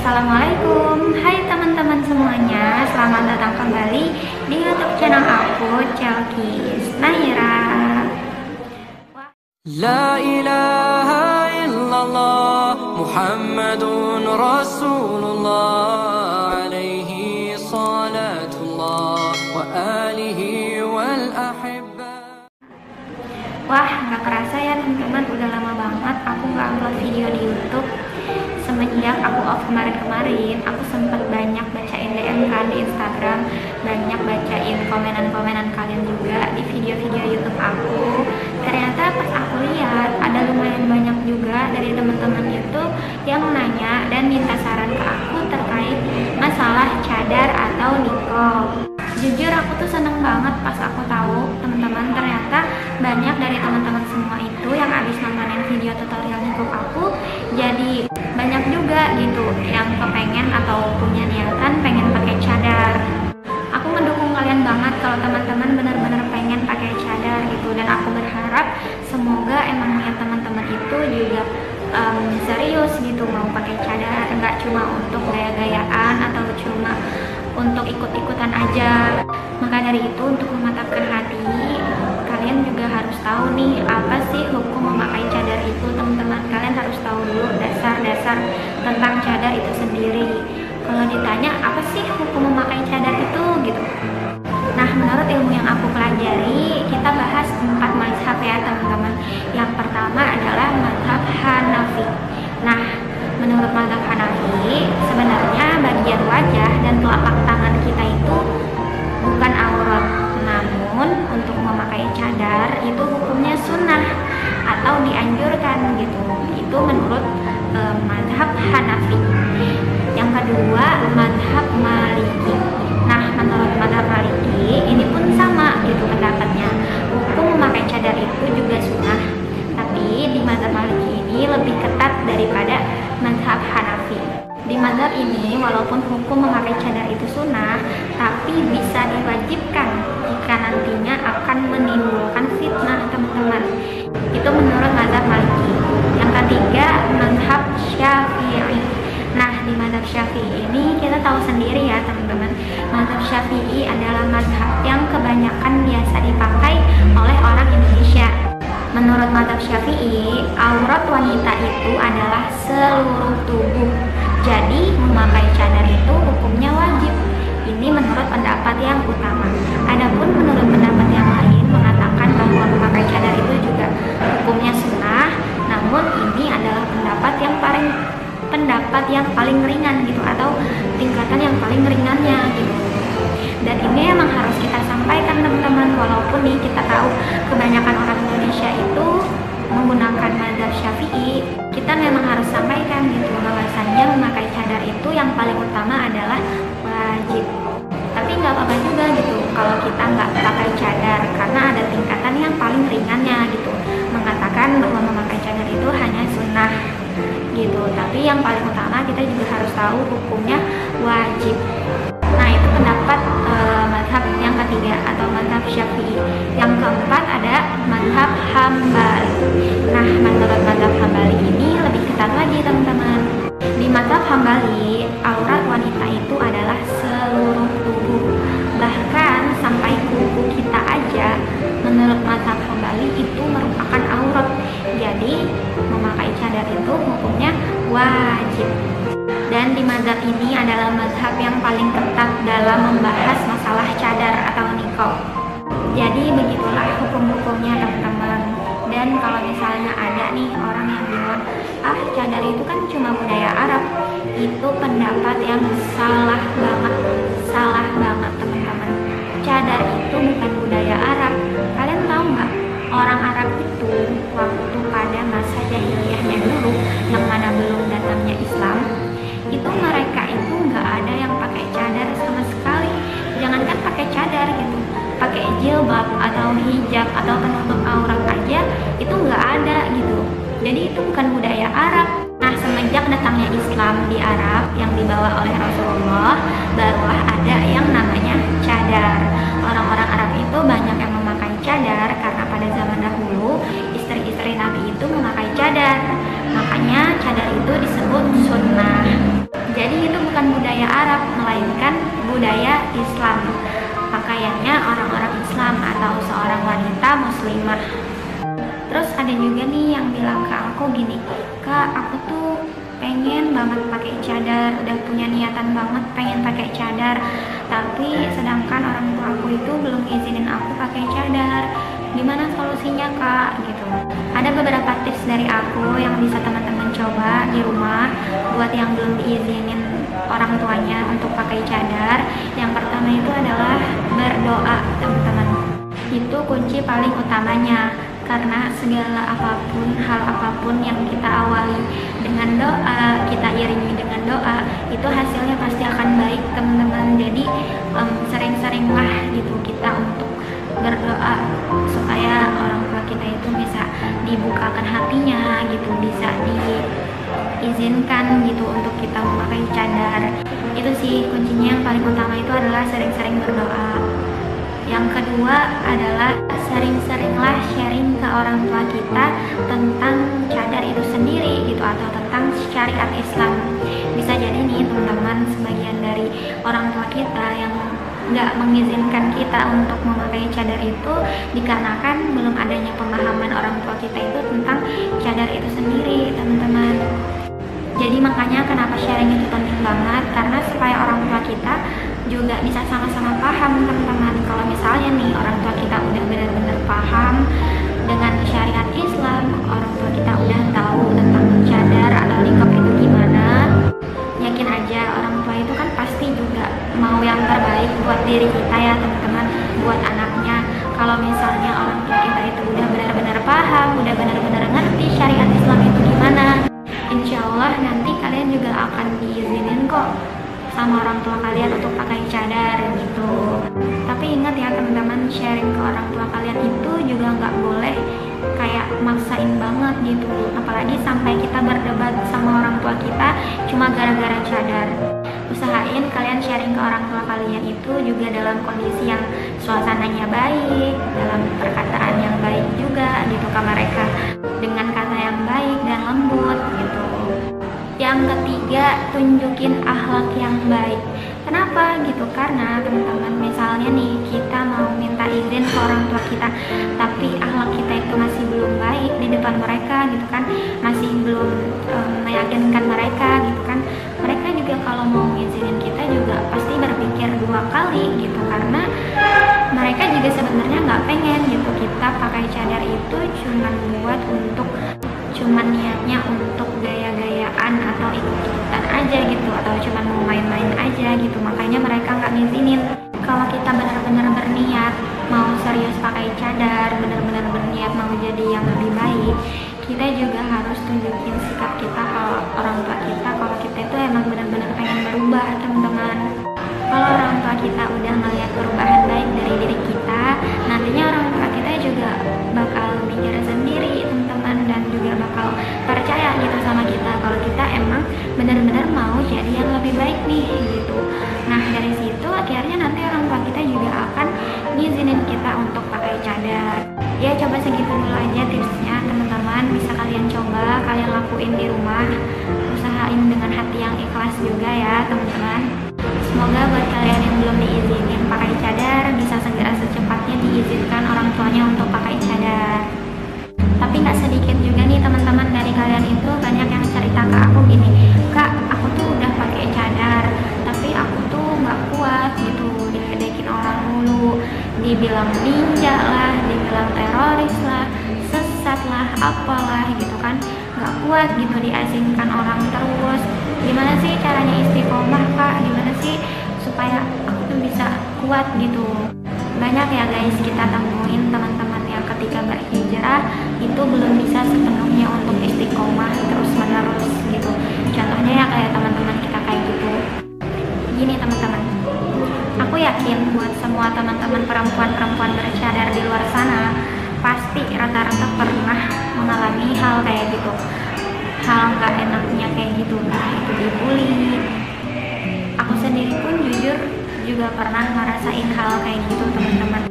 Assalamualaikum, hai teman-teman semuanya, selamat datang kembali di YouTube channel aku, Chelkis Naira. La ilaha illallah Muhammadun Rasulullah alaihi salatullah wa alihi wal ahibba. Wah, gak kerasa ya teman-teman, udah lama banget aku gak upload video di YouTube. Semenjak aku off kemarin-kemarin, aku sempat banyak bacain DM kan di Instagram, banyak bacain komenan-komenan kalian juga di video-video YouTube aku. Ternyata pas aku lihat ada lumayan banyak juga dari teman-teman itu yang nanya dan minta saran ke aku terkait masalah cadar atau niqab. Jujur aku tuh seneng banget pas aku tahu teman-teman ternyata banyak dari teman-teman semua itu yang habis nontonin video tutorial niqab aku, jadi banyak juga gitu yang kepengen atau punya niatan pengen pakai cadar. Aku mendukung kalian banget kalau teman-teman benar-benar pengen pakai cadar gitu, dan aku berharap semoga emang niat teman-teman itu juga serius gitu mau pakai cadar, nggak cuma untuk gaya-gayaan atau cuma untuk ikut-ikutan aja. Maka dari itu, untuk memantapkan hati, kalian juga harus tahu nih apa sih hukum memakai cadar itu. Teman-teman, kalian harus tahu dulu dasar-dasar tentang cadar itu sendiri. Kalau ditanya apa sih hukum memakai cadar itu gitu, nah menurut ilmu yang aku pelajari, kita bahas 4 mazhab ya teman-teman. Yang pertama adalah mazhab Hanafi. Nah, menurut mazhab Hanafi, sebenarnya bagian wajah dan telapak tangan kita itu bukan aurat. Namun untuk memakai cadar itu hukumnya sunnah atau dianjurkan gitu. Itu menurut mazhab Hanafi. Yang kedua, mazhab Maliki. Nah, menurut mazhab Maliki ini pun sama gitu pendapatnya. Hukum memakai cadar itu juga sunnah, tapi di mazhab Maliki ini lebih ketat daripada mazhab Hanafi. Di mazhab ini walaupun hukum memakai cadar itu sunnah, tapi bisa diwajibkan jika nantinya akan menimbulkan fitnah teman-teman. Itu menurut mazhab Maliki. Yang ketiga, mazhab Syafi'i. Nah, di mazhab Syafi'i ini kita tahu sendiri ya teman-teman, mazhab Syafi'i adalah mazhab yang kebanyakan biasa dipakai oleh orang Indonesia. Menurut mazhab Syafi'i, aurat wanita itu adalah seluruh tubuh. Jadi, memakai cadar itu hukumnya wajib. Ini menurut pendapat yang utama. Adapun menurut pendapat yang lain mengatakan bahwa memakai cadar itu juga hukumnya sunnah. Namun ini adalah pendapat yang paling ringan gitu, atau tingkatan yang paling ringannya gitu. Dan ini emang harus kita sampaikan teman-teman, walaupun nih kita tahu kebanyakan orang Indonesia itu menggunakan mazhab Syafi'i, kita memang harus sampaikan gitu bahwasannya memakai cadar itu yang paling utama adalah wajib. Tapi nggak apa-apa juga gitu kalau kita nggak pakai cadar, karena ada tingkatan yang paling ringannya gitu, mengatakan bahwa memakai cadar itu hanya sunnah gitu. Tapi yang paling utama kita juga harus tahu hukumnya wajib. Nah, itu pendapat mazhab yang ketiga atau mazhab Syafi'i. Yang keempat ada mazhab Hambali. Nah, menurut mazhab Hambali ini lebih ketat lagi teman-teman. Di mazhab Hambali, aurat wanita itu adalah seluruh tubuh, bahkan sampai kuku kita aja. Menurut mazhab Hambali itu merupakan aurat. Jadi memakai cadar itu hukumnya wajib. Dan di mazhab ini adalah mazhab yang paling ketat dalam membahas masalah cadar atau niqab. Jadi begitulah hukum-hukumnya teman-teman. Dan kalau misalnya ada nih orang yang bilang, cadar itu kan cuma budaya Arab, itu pendapat yang salah banget teman-teman. Cadar itu bukan budaya Arab. Kalian tahu nggak, orang Arab itu waktu pada masa jahiliyahnya dulu, yang mana belum datangnya Islam, itu mereka itu nggak ada yang pakai cadar sama sekali. Jangankan pakai cadar gitu, pakai jilbab atau hijab atau penutup aurat aja itu nggak ada gitu. Jadi itu bukan budaya Arab. Nah, semenjak datangnya Islam di Arab yang dibawa oleh Rasulullah, barulah ada yang namanya cadar. Orang-orang Arab itu banyak yang memakai cadar karena pada zaman dahulu istri-istri Nabi itu memakai cadar. Makanya cadar itu disebut sunnah. Jadi gini, kak aku tuh pengen banget pakai cadar, udah punya niatan banget pengen pakai cadar, tapi sedangkan orang tua aku itu belum izinin aku pakai cadar. Gimana solusinya kak? Gitu. Ada beberapa tips dari aku yang bisa teman-teman coba di rumah buat yang belum diizinin orang tuanya untuk pakai cadar. Yang pertama itu adalah berdoa, teman-teman. Itu kunci paling utamanya, karena segala apapun, hal apapun yang kita awali dengan doa, kita iringi dengan doa, itu hasilnya pasti akan baik, teman-teman. Jadi sering-seringlah gitu kita untuk berdoa supaya orang tua kita itu bisa dibukakan hatinya gitu, bisa diizinkan gitu untuk kita memakai cadar. Itu sih kuncinya. Yang paling utama itu adalah sering-sering berdoa. Yang kedua adalah sering-seringlah sharing ke orang tua kita tentang cadar itu sendiri gitu, atau tentang syariat Islam. Bisa jadi nih teman-teman, sebagian dari orang tua kita yang nggak mengizinkan kita untuk memakai cadar itu dikarenakan belum adanya pemahaman orang tua kita itu tentang cadar itu sendiri, teman-teman. Jadi makanya kenapa sharing itu penting banget, karena supaya orang tua kita juga bisa sama-sama paham, teman-teman. Kalau misalnya nih orang tua kita udah benar-benar paham dengan syariat Islam, orang tua kita udah tahu tentang cadar atau niqab itu gimana, yakin aja orang tua itu kan pasti juga mau yang terbaik buat diri kita ya teman-teman, buat anaknya. Kalau misalnya orang tua kita itu udah benar-benar paham, udah benar-benar ngerti syariat Islam itu gimana, insya Allah nanti kalian juga akan diizinin kok sama orang tua kalian untuk pakai cadar gitu. Tapi ingat ya teman-teman, sharing ke orang tua kalian itu juga nggak boleh kayak maksain banget gitu, apalagi sampai kita berdebat sama orang tua kita cuma gara-gara cadar. Usahain kalian sharing ke orang tua kalian itu juga dalam kondisi yang suasananya baik, dalam perkataan yang baik juga gitu ke mereka, dengan kata yang baik dan lembut gitu. Yang ketiga, tunjukin akhlak yang baik. Kenapa gitu? Karena teman-teman, misalnya nih kita mau minta izin ke orang tua kita, tapi akhlak kita itu masih belum baik di depan mereka gitu kan, masih belum meyakinkan mereka gitu kan. Mereka juga kalau mau ngizinin kita juga pasti berpikir dua kali gitu, karena mereka juga sebenarnya nggak pengen gitu kita pakai cadar itu cuman niatnya untuk gaya-gayaan atau ikut-ikutan aja gitu, atau cuman mau main-main aja gitu. Makanya mereka nggak ngizinin. Kalau kita benar-benar berniat mau serius pakai cadar, benar-benar berniat mau jadi yang lebih baik, kita juga harus tunjukin sikap kita ke orang tua kita kalau kita itu emang benar-benar pengen berubah, teman-teman. Kalau orang tua kita udah ngeliat perubahan baik dari diri kita, nantinya orang tua kita juga bakal mikir sendiri, teman-teman, dan juga bakal percaya gitu sama kita kalau kita emang benar-benar mau jadi yang lebih baik nih gitu. Nah dari situ akhirnya nanti orang tua kita juga akan ngizinin kita untuk pakai cadar. Ya coba segitu dulu aja tipsnya teman-teman, bisa kalian coba, kalian lakuin di rumah, usahain dengan hati yang ikhlas juga ya teman-teman. Semoga buat kalian yang belum diizinin pakai cadar bisa segera secepatnya diizinkan orang tuanya untuk pakai cadar. Tapi nggak sedikit juga nih teman-teman dari kalian itu banyak yang cerita ke aku gini, kak aku tuh udah pakai cadar tapi aku tuh nggak kuat gitu, diledekin orang mulu, dibilang ninja lah, dibilang teroris lah, sesat lah, apalah gitu kan, nggak kuat gitu diazinkan orang terus. Gimana sih caranya istiqomah kak, gimana sih supaya aku tuh bisa kuat gitu. Banyak ya guys kita temuin teman-teman yang ketika berhijrah itu belum bisa sepenuhnya untuk istiqomah terus menerus gitu. Contohnya ya kayak teman-teman kita kayak gitu. Gini teman-teman, aku yakin buat semua teman-teman perempuan-perempuan bercadar di luar sana pasti rata-rata pernah mengalami hal kayak gitu, hal nggak enaknya kayak gitu, entah itu dibully. Aku sendiri pun jujur juga pernah ngerasain hal kayak gitu teman-teman,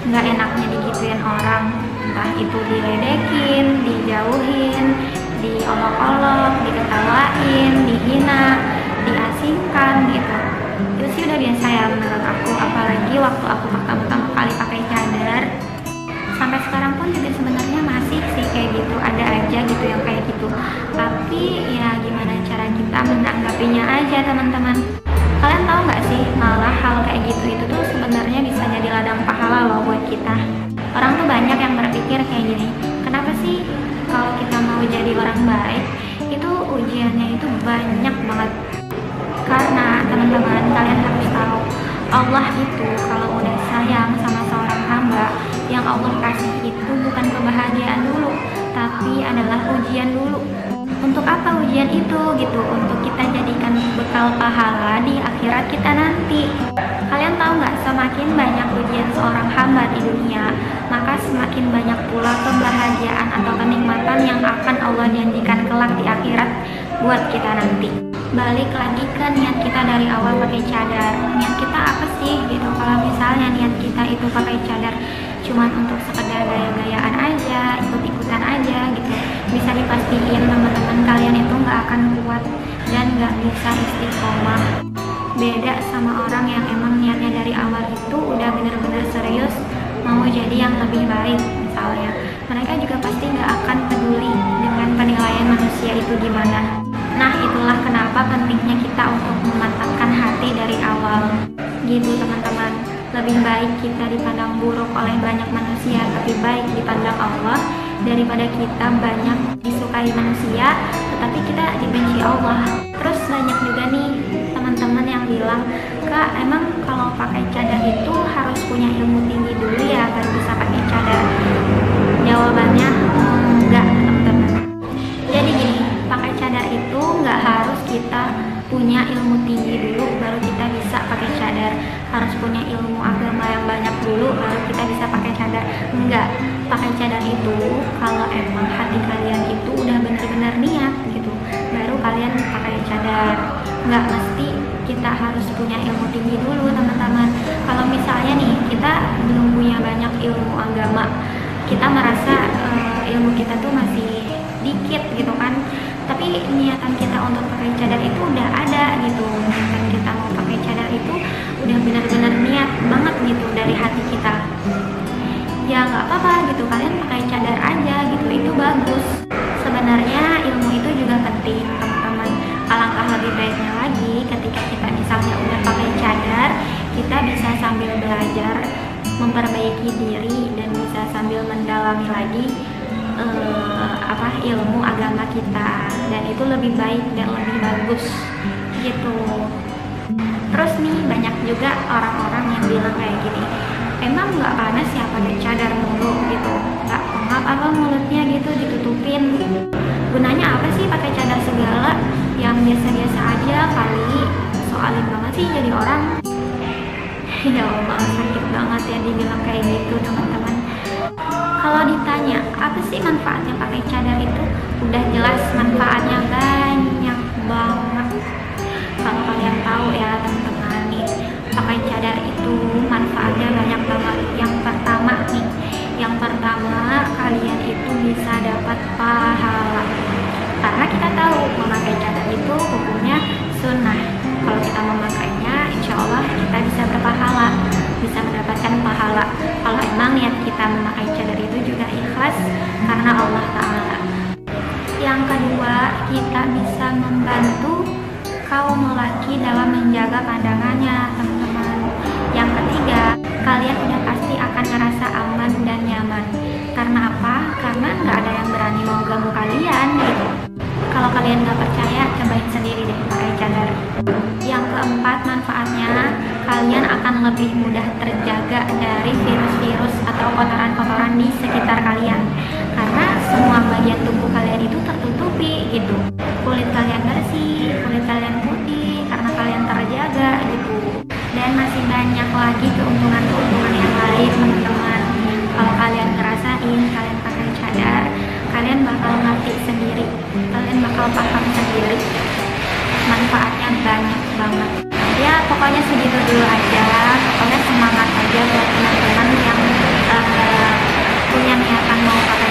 nggak enaknya digituin orang, entah itu diledekin, dijauhin, diolok-olok, diketawain, dihina, diasingkan gitu. Itu sih udah biasa ya menurut aku, apalagi waktu aku pertama kali pakai cadar. Sampai sekarang pun juga sebenarnya masih sih kayak gitu, ada aja gitu yang kayak gitu. kita menanggapinya aja teman-teman. Kalian tahu nggak sih, malah hal kayak gitu itu tuh sebenarnya bisa jadi ladang pahala loh buat kita. Orang tuh banyak yang berpikir kayak gini, kenapa sih kalau kita mau jadi orang baik itu ujiannya itu banyak banget. Karena teman-teman, kalian harus tahu, Allah itu kalau udah sayang sama seorang hamba, yang Allah kasih itu bukan kebahagiaan dulu, tapi adalah ujian dulu. Untuk apa ujian itu gitu? Untuk kita jadikan bekal pahala di akhirat kita nanti. Kalian tahu nggak, semakin banyak ujian seorang hamba di dunia, maka semakin banyak pula kebahagiaan atau kenikmatan yang akan Allah janjikan kelak di akhirat buat kita nanti. Balik lagi ke niat kita dari awal pakai cadar. Niat kita apa sih gitu? Kalau misalnya niat kita itu pakai cadar cuman untuk sekedar gaya-gayaan aja, ikut-ikutan aja gitu, bisa dipastikan teman-teman kalian itu nggak akan kuat dan nggak bisa istiqomah. Beda sama orang yang emang niatnya dari awal itu udah bener-bener serius mau jadi yang lebih baik misalnya. Mereka juga pasti nggak akan peduli dengan penilaian manusia itu gimana. Nah, itulah kenapa pentingnya kita untuk memantapkan hati dari awal gitu teman-teman. Lebih baik kita dipandang buruk oleh banyak manusia tapi baik dipandang Allah, daripada kita banyak disukai manusia tetapi kita dibenci Allah. Terus banyak juga nih teman-teman yang bilang, Kak, emang kalau pakai cadar itu harus punya ilmu tinggi dulu ya baru bisa pakai cadar? Jawabannya enggak teman-teman. Jadi gini, pakai cadar itu nggak harus kita punya ilmu tinggi dulu baru kita bisa pakai cadar, harus punya ilmu agama yang banyak dulu baru kita bisa pakai cadar. Enggak, pakai cadar itu kalau emang hati kalian itu udah bener-bener niat gitu, baru kalian pakai cadar. Nggak mesti kita harus punya ilmu tinggi dulu teman-teman. Kalau misalnya nih kita belum punya banyak ilmu agama, kita merasa ilmu kita tuh masih dikit gitu kan, tapi niatan kita untuk pakai cadar itu udah ada gitu. Niatan kita mau pakai cadar itu udah benar-benar niat banget gitu dari hati kita. Ya nggak apa-apa gitu, kalian pakai cadar aja gitu, itu bagus. Sebenarnya ilmu itu juga penting teman-teman. Alangkah lebih baiknya lagi ketika kita misalnya udah pakai cadar, kita bisa sambil belajar memperbaiki diri dan bisa sambil mendalami lagi ilmu agama kita, dan itu lebih baik dan lebih bagus gitu. Terus nih banyak juga orang-orang yang bilang kayak gini, emang nggak panas ya pakai cadar mulu gitu, nggak pengap apa mulutnya gitu ditutupin, gunanya apa sih pakai cadar segala, yang biasa-biasa aja kali, soalin banget sih jadi orang. Ya Allah, sakit banget ya dibilang kayak gitu teman-teman. Kalau ditanya apa sih manfaatnya pakai cadar itu, udah jelas manfaatnya banyak banget. Kalau kalian tahu ya teman-teman nih, pakai cadar itu manfaatnya banyak banget. Yang pertama kalian itu bisa dapat pahala, karena kita tahu memakai cadar itu hukumnya sunnah. Kalau kita memakainya, insya Allah kita bisa berpahala, bisa mendapatkan pahala. Kalau emang niat kita memakai cadar itu juga ikhlas karena Allah Ta'ala. Yang kedua, kita bisa membantu kaum lelaki dalam menjaga pandangannya teman-teman. Yang ketiga, kalian udah pasti akan ngerasa aman dan nyaman. Karena apa? Karena nggak ada yang berani mau ganggu kalian gitu. Kalau kalian nggak percaya, cobain sendiri deh pakai cadar. Yang keempat, manfaatnya kalian akan lebih mudah terjaga dari virus-virus atau kotoran-kotoran di sekitar kalian, karena semua bagian tubuh kalian itu tertutupi gitu. Kulit kalian bersih, kulit kalian putih karena kalian terjaga gitu. Dan masih banyak lagi keuntungan-keuntungan yang lain teman-teman. Kalau kalian ngerasain, kalian pakai cadar, kalian bakal ngerti sendiri, kalian bakal paham sendiri, manfaatnya banyak banget. Ya pokoknya segitu dulu aja. Pokoknya semangat aja buat teman-teman yang punya niatan mau pakai